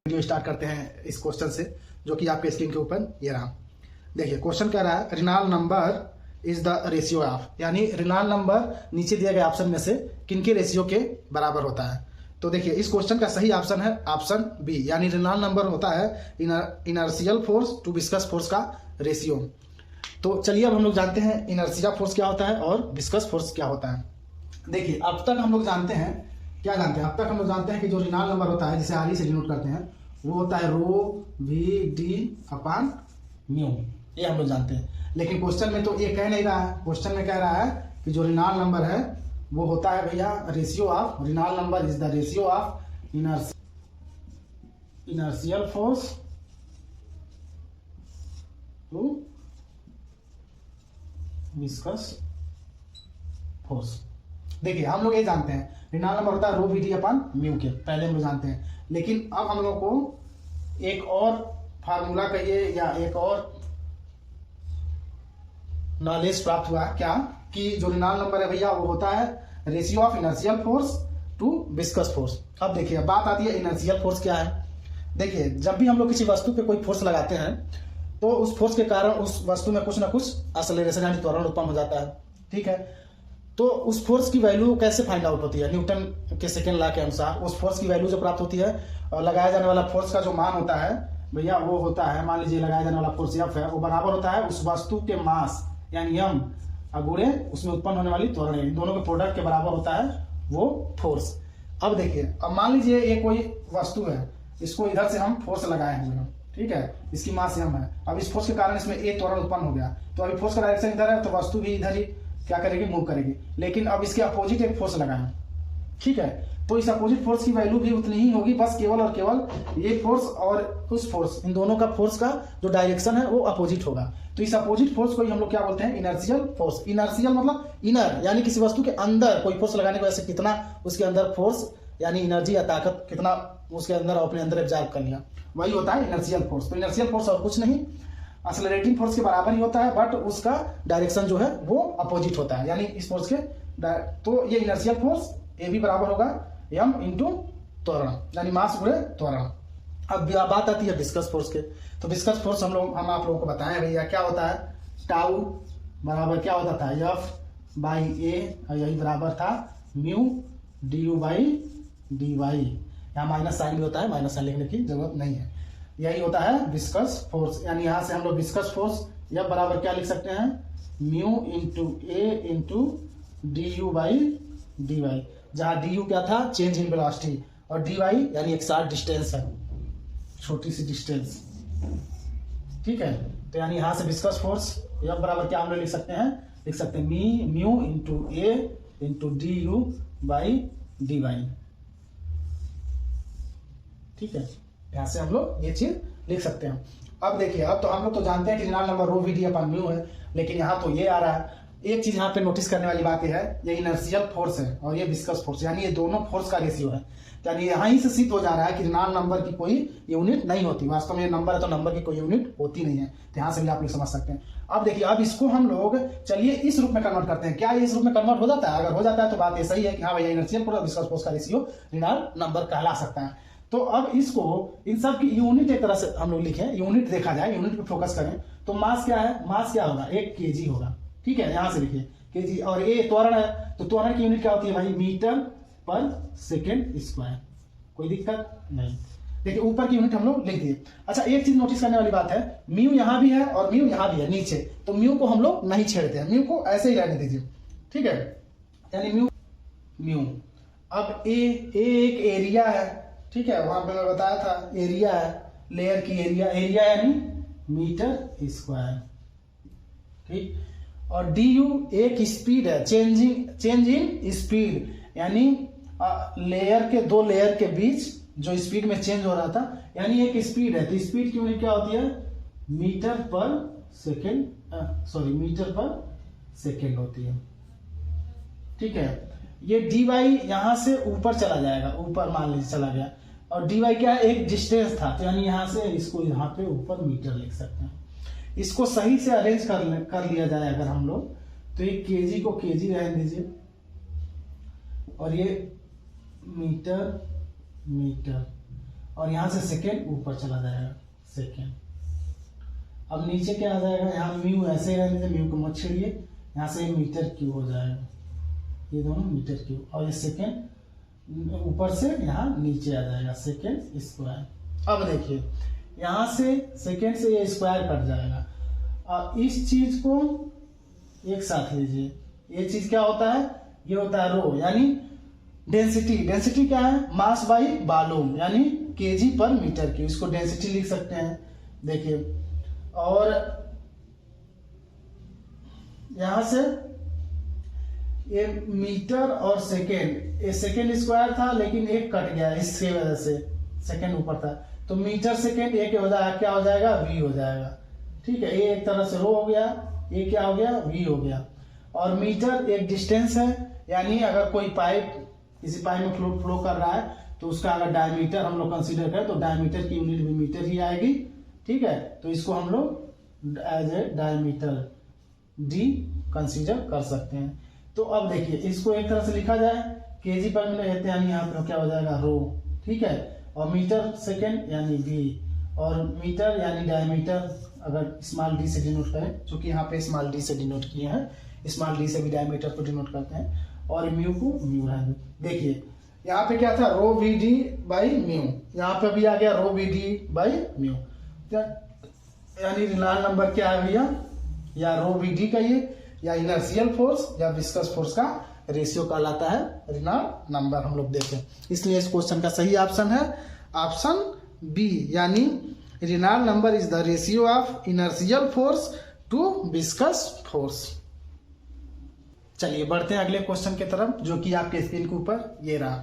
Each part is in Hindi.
वीडियो स्टार्ट करते हैं इस क्वेश्चन से, जो कि आपके स्क्रीन के ऊपर ये रहा। देखिए क्वेश्चन कह रहा है Reynold number is the ratio of, यानी रिनॉल्ड नंबर नीचे दिए गए ऑप्शन में से किनके रेशियो के बराबर होता है। तो देखिए इस क्वेश्चन का सही ऑप्शन है ऑप्शन बी, यानी रिनॉल्ड नंबर होता है inertial force to viscous force का रेशियो। तो चलिए अब हम लोग जानते हैं इनर्शिया फोर्स क्या होता है और विस्कस फोर्स क्या होता है। देखिए अब तक हम लोग जानते हैं, क्या जानते हैं, अब तक हम लोग जानते हैं कि जो रिनॉल्ड नंबर होता है जिसे आर ई से डिनोट करते हैं वो होता है रो वी डी अपान म्यू, ये हम लोग जानते हैं। लेकिन क्वेश्चन में तो ये कह नहीं रहा है, क्वेश्चन में कह रहा है कि जो रिनॉल्ड नंबर है वो होता है भैया ratio of, Reynold number is the ratio of inertial force to viscous force. देखिए हम लोग ये जानते हैं रिनॉल्ड नंबर होता है रो वी डी अपान म्यू के, पहले हम लोग जानते हैं। लेकिन अब हम लोग को एक और फार्मूला कहिए या एक और नॉलेज प्राप्त हुआ, क्या कि जो रिनॉल्ड नंबर है भैया वो होता है ratio of inertial force to viscous force. अब देखिए बात आती है इनर्शियल फोर्स क्या है। देखिए जब भी हम लोग किसी वस्तु पे कोई फोर्स लगाते हैं तो उस फोर्स के कारण उस वस्तु में कुछ ना कुछ एक्सेलरेशन यानी त्वरण उत्पन्न हो जाता है, ठीक है। तो उस फोर्स की वैल्यू कैसे फाइंड आउट होती है, न्यूटन के सेकेंड लॉ के अनुसार उस फोर्स की वैल्यू जो प्राप्त होती है और लगाया जाने वाला फोर्स का जो मान होता है भैया वो होता है, मान लीजिए लगाया जाने वाला फोर्स एफ है, वो बराबर होता है उस वस्तु के मास यानी एम गुणे उसमें उत्पन्न होने वाली त्वरण, इन दोनों के प्रोडक्ट के बराबर होता है वो फोर्स। अब देखिए अब मान लीजिए ये कोई वस्तु है, इसको इधर से हम फोर्स लगाए हुए हैं, ठीक है, इसकी मास एम है। अब इस फोर्स के कारण इसमें ए त्वरण उत्पन्न हो गया, तो अभी फोर्स का डायरेक्शन इधर है तो वस्तु भी इधर ही क्या करेगी, मूव करेगी। लेकिन अब इसके अपोजिट एक फोर्स लगाए, ठीक है, तो इस अपोजिट फोर्स की वैल्यू भी उतनी ही होगी, बस केवल और केवल ये फोर्स और उस फोर्स, इन दोनों का फोर्स का जो डायरेक्शन है वो अपोजिट होगा। तो इस अपोजिट फोर्स को ही हम लोग क्या बोलते हैं, इनर्शियल फोर्स। इनर्शियल मतलब इनर, यानी किसी वस्तु के अंदर कोई फोर्स लगाने की वजह से कितना उसके अंदर फोर्स यानी एनर्जी या ताकत कितना उसके अंदर अपने अंदर एब्जॉर्ब कर लिया, वही होता है इनर्शियल फोर्स। तो इनर्शियल फोर्स और कुछ नहीं, एक्सेलरेटिंग फोर्स के बराबर ही होता है, बट उसका डायरेक्शन जो है वो अपोजिट होता है, यानी इस फोर्स के। तो ये इनर्शियल फोर्स ए भी बराबर होगा एम इंटू त्वरण, यानी मास गुणे त्वरण। अब बात आती है विस्कस फोर्स के। तो विस्कस फोर्स हम आप लोगों को बताएं भैया क्या होता है, टाउ बराबर क्या होता था एफ बाई ए, और यही बराबर था mu D U by D Y. यहाँ माइनस साइन भी होता है, माइनस साइन लिखने की जरूरत नहीं है। यही होता है विस्कस फोर्स, यानी यहाँ से हम लोग विस्कस फोर्स या बराबर क्या लिख सकते हैं, mu into A into D U by D Y, जहाँ डी यू क्या था चेंज इन वेलोसिटी और डी वाई यानी एक शॉर्ट डिस्टेंस है, छोटी सी डिस्टेंस, ठीक है। तो यानी यहाँ से विस्कस फोर्स या बराबर क्या हम लोग लिख सकते हैं mu into A into D U by D Y, ठीक है। यहाँ से हम लोग ये चीज लिख सकते हैं। अब देखिए अब तो हम लोग तो जानते हैं कि Reynold number rho V D upon mu है, लेकिन यहाँ तो ये आ रहा है। एक चीज यहाँ पे नोटिस करने वाली बात यह है, ये इनर्शियल फोर्स है और ये विस्कस फोर्स, यानी ये दोनों फोर्स का रेशियो है। यानी यहाँ ही से सिद्ध हो जा रहा है कि रिनॉल्ड नंबर की कोई यूनिट नहीं होती, वास्तव में ये नंबर है तो नंबर की कोई यूनिट होती नहीं है। तो यहाँ से भी आप लोग समझ सकते हैं। अब देखिए अब इसको हम लोग चलिए इस रूप में कन्वर्ट करते हैं। क्या ये इस रूप में कन्वर्ट हो जाता है? अगर हो जाता है तो बात ये सही है कि हाँ भैया इनर्शियल फोर्स और विस्कस फोर्स का रेशियो रिनॉल्ड नंबर कहला सकता है। तो अब इसको इन सब की यूनिट एक तरह से हम लोग लिखें, यूनिट देखा जाए, यूनिट पे फोकस करें तो मास क्या है, मास क्या होगा 1 kg होगा, ठीक है। यहाँ से लिखिए केजी, और ये त्वरण है तो त्वरण की यूनिट क्या होती है भाई, मीटर पर सेकेंड स्क्वायर, कोई दिक्कत नहीं। देखिए ऊपर की यूनिट हम लोग लिख दिए। अच्छा एक चीज नोटिस करने वाली बात है, म्यू यहाँ भी है और म्यू यहाँ भी है नीचे, तो म्यू को हम लोग नहीं छेड़ते हैं, म्यू को ऐसे ही रहने दीजिए, ठीक है। यानी म्यू अब ए एक एरिया है, ठीक है, वहां पे मैं बताया था एरिया है, लेयर की एरिया, एरिया यानी मीटर स्क्वायर, ठीक। और डी यू एक स्पीड है, चेंज इन स्पीड, यानी लेयर के दो लेयर के बीच जो स्पीड में चेंज हो रहा था, यानी एक स्पीड है। तो स्पीड की यूनिट क्या होती है, मीटर पर सेकेंड होती है, ठीक है। ये डी वाई यहां से ऊपर चला जाएगा, ऊपर मान लीजिए चला गया, और डी वाई क्या है, एक डिस्टेंस था, तो यानी यहां से इसको यहाँ पे ऊपर मीटर लिख सकते हैं। इसको सही से अरेंज कर लिया जाए अगर हम लोग, तो ये केजी को केजी रहने दीजिए और ये मीटर मीटर और यहां से सेकेंड ऊपर चला जाएगा सेकेंड। अब नीचे क्या आ जाएगा, यहाँ म्यू ऐसे ही रहने दीजिए, म्यू को मत छेड़िए, यहाँ से मीटर क्यूब हो जाएगा, ये दोनों मीटर क्यूब और ये सेकेंड ऊपर से यहाँ नीचे आ जाएगा सेकेंड स्क्वायर। अब देखिए यहाँ से सेकेंड से ये स्क्वायर कट जाएगा और इस चीज को एक साथ लीजिए, ये चीज क्या होता है, ये होता है रो यानी डेंसिटी। डेंसिटी क्या है, मास बाई वॉल्यूम यानी केजी पर मीटर क्यूब, इसको डेंसिटी लिख सकते हैं। देखिए और यहां से ये मीटर और सेकेंड, ये सेकेंड स्क्वायर था लेकिन एक कट गया इसके वजह से, सेकेंड ऊपर था तो मीटर सेकेंड एक हो जाएगा, क्या हो जाएगा, वी हो जाएगा। ठीक है, ये एक तरह से रो हो गया, ये क्या हो गया, वी हो गया। और मीटर एक डिस्टेंस है, यानी अगर कोई पाइप किसी पाइप में फ्लो कर रहा है तो उसका अगर डायमीटर हम लोग कंसीडर करें तो डायमीटर की यूनिट भी मीटर ही आएगी। ठीक है, तो इसको हम लोग as a diameter D consider कर सकते हैं। तो अब देखिए इसको एक तरह से लिखा जाए केजी पर मिनट यानी यहाँ पे क्या हो जाएगा रो। ठीक है, और मीटर सेकेंड यानी वी और मीटर यानी डायमीटर अगर स्मॉल डी से डिनोट करें, क्योंकि यहाँ पे स्मॉल डी से डिनोट किए हैं, स्मॉल डी से भी डायमीटर को डिनोट करते हैं और म्यू को म्यू रहेंगे। देखिए यहाँ पे क्या था, रो वी डी बाई म्यू, यहाँ पे भी आ गया रो वी डी बाई म्यू, यानी रिनाल नंबर क्या है भैया, या रो वी डी का ये या इनर्शियल फोर्स या विस्कस फोर्स का रेशियो कहलाता है रिनाल नंबर हम लोग देखें। इसलिए इस क्वेश्चन का सही ऑप्शन है ऑप्शन बी, यानी Reynolds number is the ratio of inertial force to viscous force. चलिए बढ़ते हैं अगले क्वेश्चन की तरफ, जो कि आपके स्क्रीन के ऊपर ये रहा।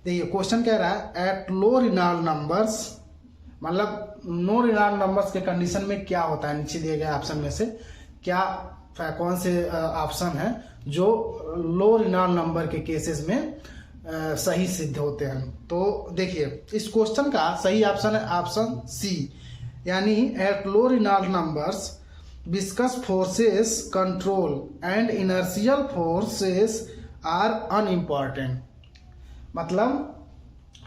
देखिए क्वेश्चन कह रहा है एट लो रिनाल नंबर्स, मतलब नो रिनाल नंबर्स के कंडीशन में क्या होता है, नीचे दिए गए ऑप्शन में से क्या कौन से ऑप्शन है जो लो रिनाल नंबर के केसेस में सही सिद्ध होते हैं। तो देखिए इस क्वेश्चन का सही ऑप्शन है ऑप्शन सी, यानी at low Reynolds numbers viscous forces control and inertial forces are unimportant. मतलब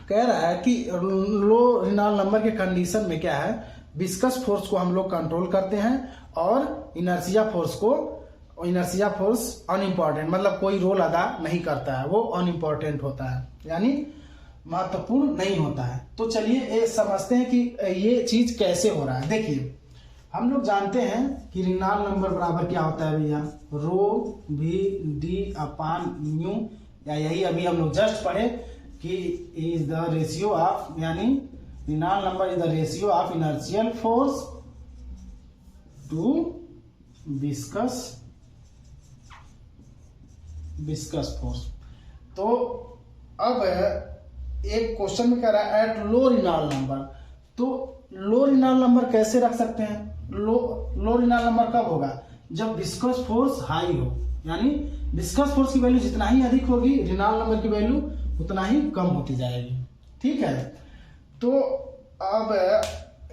कह रहा है कि लो रिनाल नंबर के कंडीशन में क्या है, विस्कस फोर्स को हम लोग कंट्रोल करते हैं और इनर्शिया फोर्स अनइम्पॉर्टेंट, मतलब कोई रोल अदा नहीं करता है, वो अनइम्पॉर्टेंट होता है यानी महत्वपूर्ण नहीं होता है। तो चलिए ये समझते हैं कि ये चीज कैसे हो रहा है। देखिए हम लोग जानते हैं कि रिनाल नंबर बराबर क्या होता है भैया, रो वी डी अपान म्यू, या यही अभी हम लोग जस्ट पढ़े कि इज द रेशियो ऑफ, यानी Reynolds number is the ratio of inertial force to viscous force. तो अब एक क्वेश्चन में कह रहा है एट लो रिनाल नंबर, तो लो रिनाल नंबर कैसे रख सकते हैं, लो रिनाल नंबर कब होगा, जब विस्कस फोर्स हाई हो, यानी विस्कस फोर्स की वैल्यू जितना ही अधिक होगी रिनाल नंबर की वैल्यू उतना ही कम होती जाएगी। ठीक है, तो अब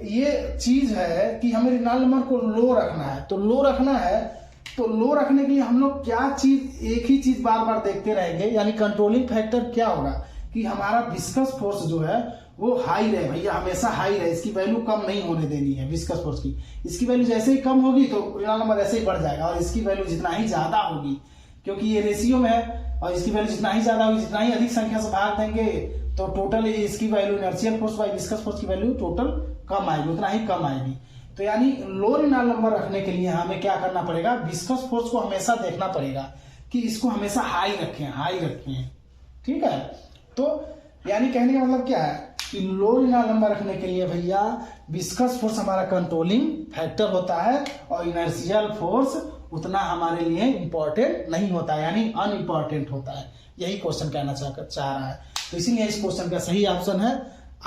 ये चीज है कि हमें रिनाल नंबर को लो रखना है, तो लो रखना है तो लो रखने के लिए हम लोग क्या चीज, एक ही चीज बार बार देखते रहेंगे, यानी कंट्रोलिंग फैक्टर क्या होगा कि हमारा विस्कस फोर्स जो है वो हाई रहे भैया, हमेशा हाई रहे, इसकी वैल्यू कम नहीं होने देनी है विस्कस फोर्स की। इसकी वैल्यू जैसे ही कम होगी तो रिनाल नंबर ऐसे ही बढ़ जाएगा, और इसकी वैल्यू जितना ही ज्यादा होगी, क्योंकि ये रेशियो में है, और इसकी वैल्यू जितना ही ज्यादा होगी, जितना ही अधिक संख्या से भाग देंगे तो टोटल इसकी value inertial force by viscous force की वैल्यू टोटल कम आएगी, उतना ही कम आएगी। तो यानी लो रिनाल नंबर रखने के लिए हमें क्या करना पड़ेगा, विस्कस फोर्स को हमेशा देखना पड़ेगा कि इसको हमेशा हाई रखें। ठीक है, तो यानी कहने का मतलब क्या है कि लो रिनाल नंबर रखने के लिए भैया विस्कस फोर्स हमारा कंट्रोलिंग फैक्टर होता है और इनर्शियल फोर्स उतना हमारे लिए इंपॉर्टेंट नहीं होता है, यानी अनइम्पॉर्टेंट होता है। यही क्वेश्चन कहना चाह रहा है। तो इसीलिए इस क्वेश्चन का सही ऑप्शन है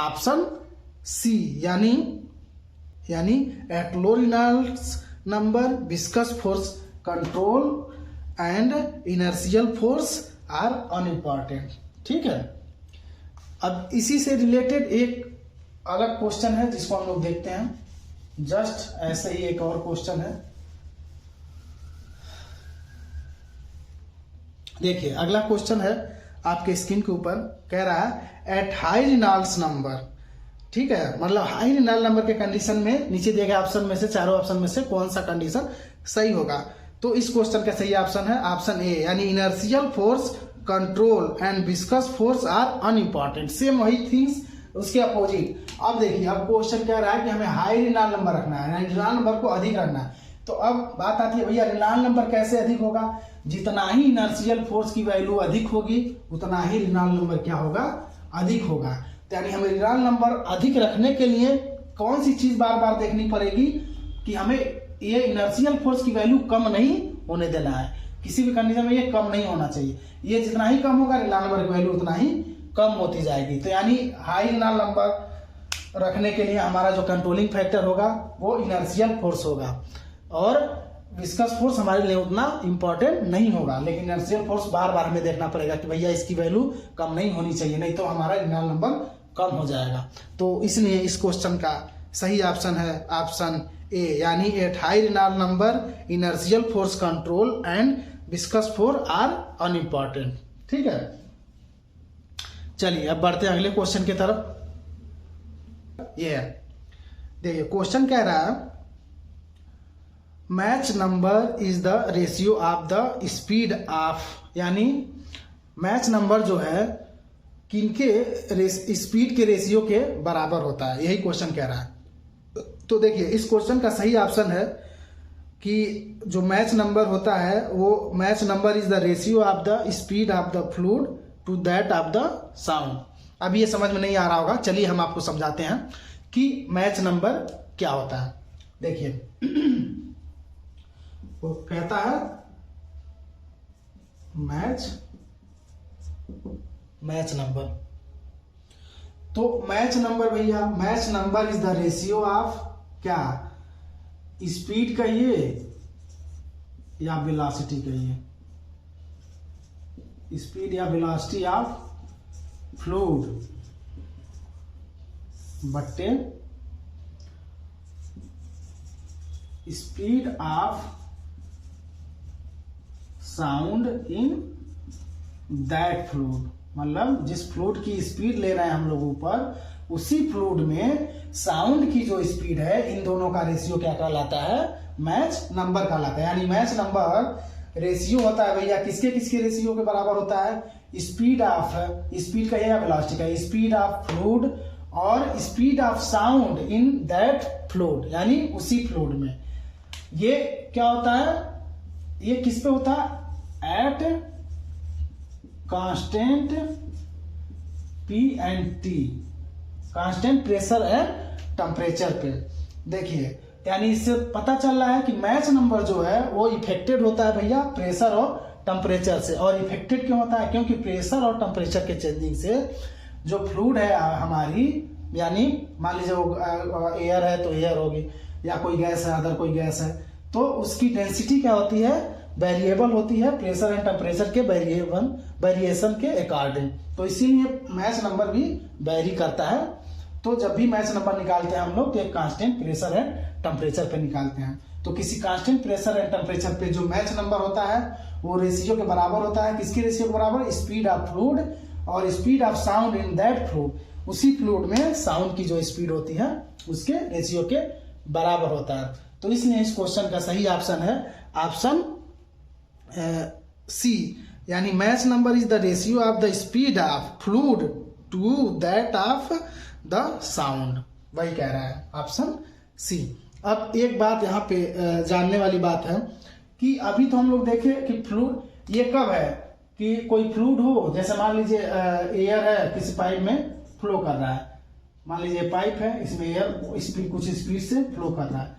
ऑप्शन सी, यानी at low Reynolds number viscous force control and inertial force are unimportant. ठीक है, अब इसी से रिलेटेड एक अलग क्वेश्चन है जिसको हम लोग देखते हैं। जस्ट ऐसे ही एक और क्वेश्चन है, देखिए अगला क्वेश्चन है आपके स्क्रीन के ऊपर, कह रहा है एट हाई रिनॉल्ड्स नंबर, ठीक है, मतलब हाई रिनॉल्ड नंबर के कंडीशन में नीचे दिए गए ऑप्शन में से, चारों ऑप्शन में से कौन सा कंडीशन सही होगा। तो इस क्वेश्चन का सही ऑप्शन है ऑप्शन ए, यानी inertial force control and viscous force are unimportant. Same वही थिंग्स उसके अपोजिट। अब देखिए, अब क्वेश्चन कह रहा है कि हमें हाई रिनॉल्ड नंबर रखना है, यानी रिनॉल्ड नंबर को अधिक रखना है। तो अब बात आती है भैया रिनॉल्ड नंबर कैसे अधिक होगा, जितना ही इनर्शियल फोर्स की वैल्यू अधिक होगी उतना ही रिनॉल्ड नंबर क्या होगा, अधिक होगा। तो यानी हमें रिनॉल्ड नंबर अधिक रखने के लिए कौन सी चीज बार बार देखनी पड़ेगी कि हमें ये इनर्शियल फोर्स की वैल्यू कम नहीं होने देना है, किसी भी कंडीशन में ये कम नहीं होना चाहिए। ये जितना ही कम होगा रिनॉल्ड नंबर की वैल्यू उतना ही कम होती जाएगी। तो यानी हाई रिनॉल्ड नंबर रखने के लिए हमारा जो कंट्रोलिंग फैक्टर होगा वो इनर्शियल फोर्स होगा, और विस्कस फोर्स हमारे लिए उतना इंपॉर्टेंट नहीं होगा। लेकिन इनर्शियल फोर्स बार बार हमें देखना पड़ेगा कि भैया इसकी वैल्यू कम नहीं होनी चाहिए, नहीं तो हमारा रिनॉल्ड नंबर कम हो जाएगा। तो इसलिए इस क्वेश्चन का सही ऑप्शन है ऑप्शन ए, यानी at high Reynold number inertial force control and viscous force are unimportant. ठीक है, चलिए अब बढ़ते हैं अगले क्वेश्चन की तरफ। ये देखिए क्वेश्चन कह रहा है match number is the ratio of the speed of, यानी मैच नंबर जो है किनके स्पीड के रेशियो के बराबर होता है, यही क्वेश्चन कह रहा है। तो देखिए इस क्वेश्चन का सही ऑप्शन है कि जो मैच नंबर होता है वो Mach number is the ratio of the speed of the fluid to that of the sound. अब ये समझ में नहीं आ रहा होगा, चलिए हम आपको समझाते हैं कि मैच नंबर क्या होता है। देखिए वो कहता है मैच नंबर, तो मैच नंबर भैया, match number is the ratio of क्या, स्पीड कहिए या वेलोसिटी कहिए, स्पीड या वेलोसिटी ऑफ फ्लूइड बट्टे speed of sound in that fluid. मतलब जिस फ्लूइड की स्पीड ले रहे हैं हम लोग ऊपर, उसी फ्लूइड में साउंड की जो स्पीड है, इन दोनों का रेशियो क्या कहलाता है, मैच नंबर कहलाता है। यानी मैच नंबर रेशियो होता है भैया किसके किसके रेशियो के बराबर होता है, स्पीड ऑफ, स्पीड का या वेलोसिटी का, स्पीड ऑफ फ्लूइड और speed of sound in that fluid, यानी उसी फ्लूइड में। ये क्या होता है, ये किस पे होता है, at constant P and T, constant pressure and temperature पे। देखिए यानी इससे पता चल रहा है कि मैच नंबर जो है वो इफेक्टेड होता है भैया प्रेशर और टेम्परेचर से। और इफेक्टेड क्यों होता है, क्योंकि प्रेशर और टेम्परेचर के चेंजिंग से जो फ्लूइड है हमारी, यानी मान लीजिए वो एयर है तो एयर होगी, या कोई गैस है अदर कोई गैस है, तो उसकी डेंसिटी क्या होती है, वेरिएबल होती है प्रेशर एंड टेम्परेचर के वेरिएशन के अकॉर्डिंग। तो इसीलिए मैच नंबर भी वेरी करता है। तो जब भी मैच नंबर निकालते हैं हम लोग तो एक कांस्टेंट प्रेशर एंड टेम्परेचर पे निकालते हैं। तो किसी कांस्टेंट प्रेशर एंड टेम्परेचर पे जो मैच नंबर होता है वो रेशियो के बराबर होता है, किसके रेशियो के बराबर, स्पीड ऑफ फ्लूइड और speed of sound in that fluid. उसी फ्लूइड में साउंड की जो स्पीड होती है उसके रेशियो के बराबर होता है। तो इसलिए इस क्वेश्चन का सही ऑप्शन है ऑप्शन सी, यानी Mach number is the ratio of the speed of fluid to that of the sound, वही कह रहा है ऑप्शन सी। अब एक बात यहाँ पे जानने वाली बात है कि अभी तो हम लोग देखे कि फ्लूइड ये कब है कि कोई फ्लूइड हो, जैसे मान लीजिए एयर है किसी पाइप में फ्लो कर रहा है, मान लीजिए पाइप है इसमें एयर स्पीड कुछ स्पीड से फ्लो कर रहा है,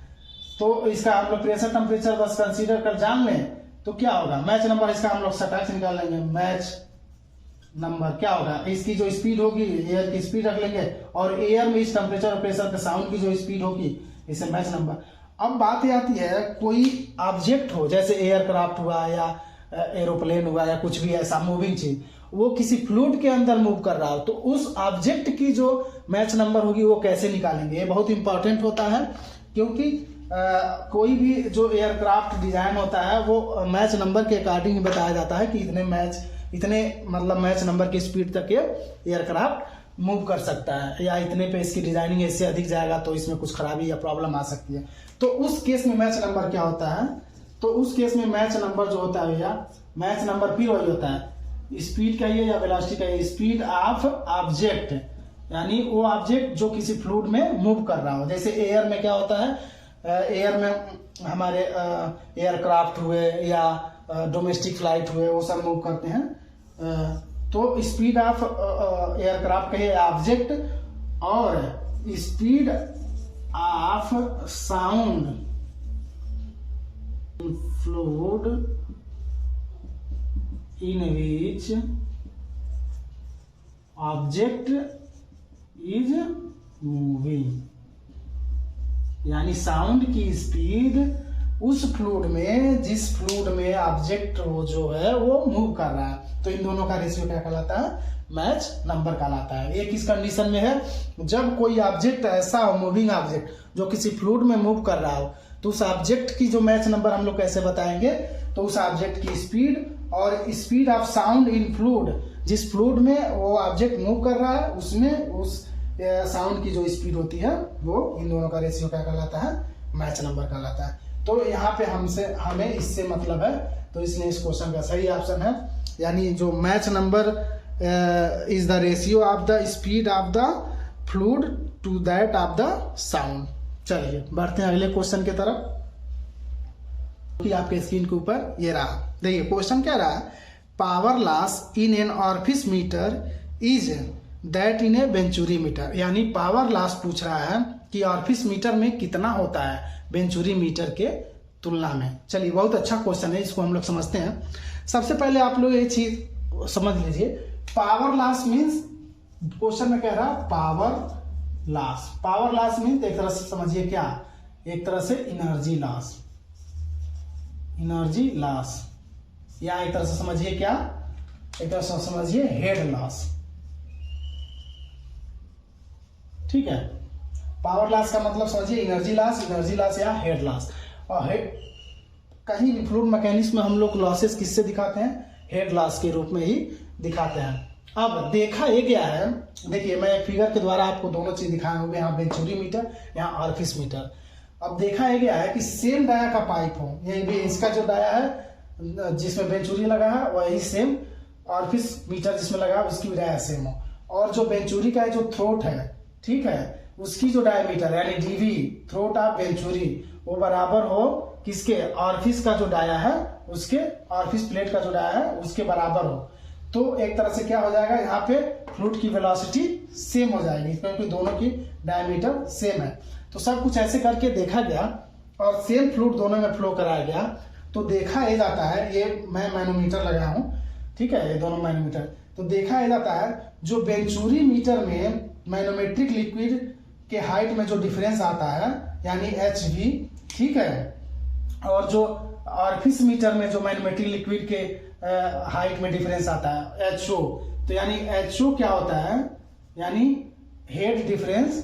तो इसका हम लोग प्रेशर टेम्परेचर बस कंसीडर कर जान लें तो क्या होगा, मैच नंबर इसका हम लोग सटाक से निकाल लेंगे। मैच नंबर क्या होगा, इसकी जो स्पीड होगी एयर की स्पीड रख लेंगे और एयर में इस टेम्परेचर और प्रेशर के साउंड की जो स्पीड होगी इसे मैच नंबर। अब बात ये आती है कोई ऑब्जेक्ट हो जैसे एयरक्राफ्ट हुआ या एरोप्लेन हुआ या कुछ भी ऐसा मूविंग चीज, वो किसी फ्लूइड के अंदर मूव कर रहा हो तो उस ऑब्जेक्ट की जो मैच नंबर होगी वो कैसे निकालेंगे, ये बहुत इंपॉर्टेंट होता है। क्योंकि कोई भी जो एयरक्राफ्ट डिजाइन होता है वो मैच नंबर के अकॉर्डिंग बताया जाता है कि इतने मतलब मैच नंबर की स्पीड तक ये एयरक्राफ्ट मूव कर सकता है, या इतने पे इसकी डिजाइनिंग इससे अधिक जाएगा तो इसमें कुछ खराबी या प्रॉब्लम आ सकती है। तो उस केस में मैच नंबर क्या होता है, तो उस केस में मैच नंबर जो होता है भैया, मैच नंबर फिर वही होता है, स्पीड कहिए या वेलोसिटी कहिए, स्पीड ऑफ ऑब्जेक्ट, यानी वो ऑब्जेक्ट जो किसी फ्लूइड में मूव कर रहा हो। जैसे एयर में क्या होता है, एयर में हमारे एयरक्राफ्ट हुए या डोमेस्टिक फ्लाइट हुए वो सब मूव करते हैं, तो स्पीड ऑफ एयरक्राफ्ट कहिए ऑब्जेक्ट, और speed of sound fluid in which object is moving, यानी साउंड की स्पीड उस फ्लूइड में जिस फ्लूइड में ऑब्जेक्ट वो जो है वो मूव कर रहा है, तो इन दोनों का रेशियो क्या कहलाता है, मैच नंबर कहलाता है। एक इस कंडीशन में है जब कोई ऑब्जेक्ट ऐसा हो, मूविंग ऑब्जेक्ट जो किसी फ्लूइड में मूव कर रहा हो, तो उस ऑब्जेक्ट की जो मैच नंबर हम लोग कैसे बताएंगे, तो उस ऑब्जेक्ट की स्पीड और speed of sound in fluid, जिस फ्लूइड में वो ऑब्जेक्ट मूव कर रहा है उसमें उस साउंड की जो स्पीड होती है वो इन दोनों का रेशियो क्या कहलाता है, मैच नंबर कहलाता है। तो यहाँ पे हमें इससे मतलब है, तो इसलिए इस क्वेश्चन का सही ऑप्शन है, यानी जो Mach number is the ratio of the speed of the fluid to that of the sound. चलिए बढ़ते हैं अगले क्वेश्चन की तरफ, कि आपके स्क्रीन के ऊपर ये रहा। देखिए क्वेश्चन क्या रहा, power loss in an orifice meter is that in a venturi meter, यानी पावर लॉस पूछ रहा है कि ऑरिफिस मीटर में कितना होता है वेंचुरी मीटर के तुलना में। चलिए बहुत अच्छा क्वेश्चन है, इसको हम लोग समझते हैं। सबसे पहले आप लोग ये चीज समझ लीजिए, पावर लॉस मीन्स, क्वेश्चन में कह रहा power loss, power loss means एक तरह से समझिए क्या, एक तरह से एनर्जी लॉस, एनर्जी लॉस, या एक तरह से समझिए क्या, एक तरह से समझिए हेड लॉस, ठीक है। पावर लॉस का मतलब समझिए एनर्जी लॉस या हेड लॉस। और कहीं भी फ्लूइड मैकेनिक्स में हम लोग लॉसेस किससे दिखाते हैं, हेड लॉस के रूप में ही दिखाते हैं। अब देखा ये गया है, देखिए मैं एक फिगर के द्वारा आपको दोनों चीज दिखाया हूँ, यहाँ वेंचुरी मीटर, यहाँ ऑरिफिस मीटर। अब देखा ये गया है कि सेम डाया का पाइप हो, ये भी इसका जो डाया है जिसमें वेंचुरी लगा है वही सेम ऑरिफिस मीटर जिसमें लगा है उसकी भी डाया सेम हो, और जो वेंचुरी का जो थ्रोट है, ठीक है, उसकी जो डायमीटर यानी डीवी, थ्रोट ऑफ वेंचुरी, वो बराबर हो किसके, ऑरिफिस का जो डाया है उसके, ऑरिफिस प्लेट का जो डाया है उसके बराबर हो। तो एक तरह से क्या हो जाएगा, यहाँ पे फ्लूइड की वेलोसिटी सेम हो जाएगी क्योंकि दोनों की डायमीटर सेम है। तो सब कुछ ऐसे करके देखा गया और सेम फ्लूइड दोनों में फ्लो कराया गया, तो देखा ये जाता है, ये मैं मैनोमीटर लगाया हूँ, ठीक है, ये दोनों मैनोमीटर, तो देखा ये जाता है जो वेंचुरी मीटर में मैनोमेट्रिक लिक्विड के हाइट में जो डिफरेंस आता है यानी HV, ठीक है, और जो ऑरिफिस मीटर में जो मैनोमेट्रिक लिक्विड के हाइट में डिफरेंस आता है HO, तो यानी HO क्या होता है, यानी head difference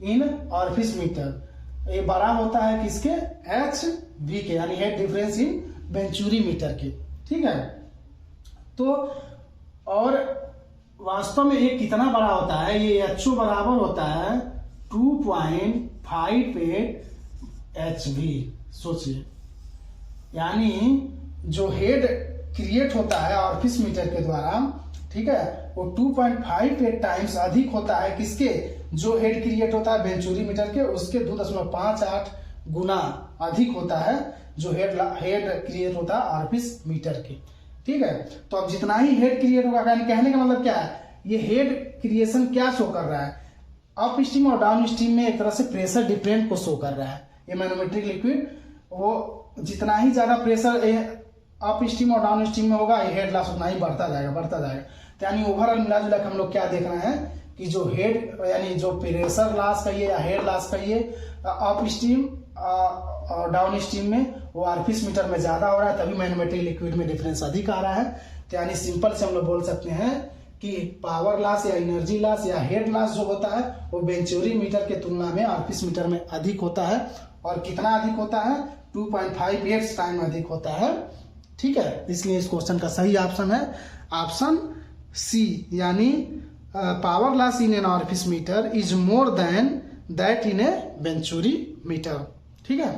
in orifice meter, ये बड़ा होता है किसके, HV के, यानी head difference in venturi meter के, ठीक है। तो और वास्तव में ये कितना बड़ा होता है, ये HO बराबर होता है 2.58 HV, सोचिए, यानी जो हेड क्रिएट होता है ऑरिफिस मीटर के द्वारा, ठीक है, वो 2.58 टाइम्स अधिक होता है किसके, जो हेड क्रिएट होता है वेंचुरी मीटर के, उसके 2.58 गुना अधिक होता है जो हेड क्रिएट होता है ऑरिफिस मीटर के, ठीक है। तो अब जितना ही हेड क्रिएट होगा, कहने का मतलब क्या है, ये हेड क्रिएशन क्या शो कर रहा है, अप स्ट्रीम और डाउन स्ट्रीम में एक तरह से प्रेशर डिफरेंट को शो कर रहा है। ये मैनोमेट्रिक लिक्विड, वो जितना ही ज्यादा प्रेशर अप स्ट्रीम और डाउन स्ट्रीम में होगा, ये हेड लॉस उतना ही बढ़ता जाएगा। तो यानी ओवरऑल मिला जुला हम लोग क्या देख रहे हैं कि जो हेड यानी जो प्रेशर लॉस कहिए या हेड लॉस कहिए अप स्ट्रीम और डाउन स्ट्रीम में वो ऑरिफिस मीटर में ज्यादा हो रहा है, तभी मैनोमेट्रिक लिक्विड में डिफरेंस अधिक आ रहा है। तो यानी सिंपल से हम लोग बोल सकते हैं कि पावर लॉस या एनर्जी लॉस या हेड लॉस जो होता है वो वेंचुरी मीटर के तुलना में आर्पिस मीटर में अधिक होता है। और कितना अधिक होता है? 2.58 टाइम अधिक होता है। ठीक है, इसलिए इस क्वेश्चन का सही ऑप्शन है ऑप्शन सी, यानी power loss in an orifice meter is more than that in a venturi meter. ठीक है।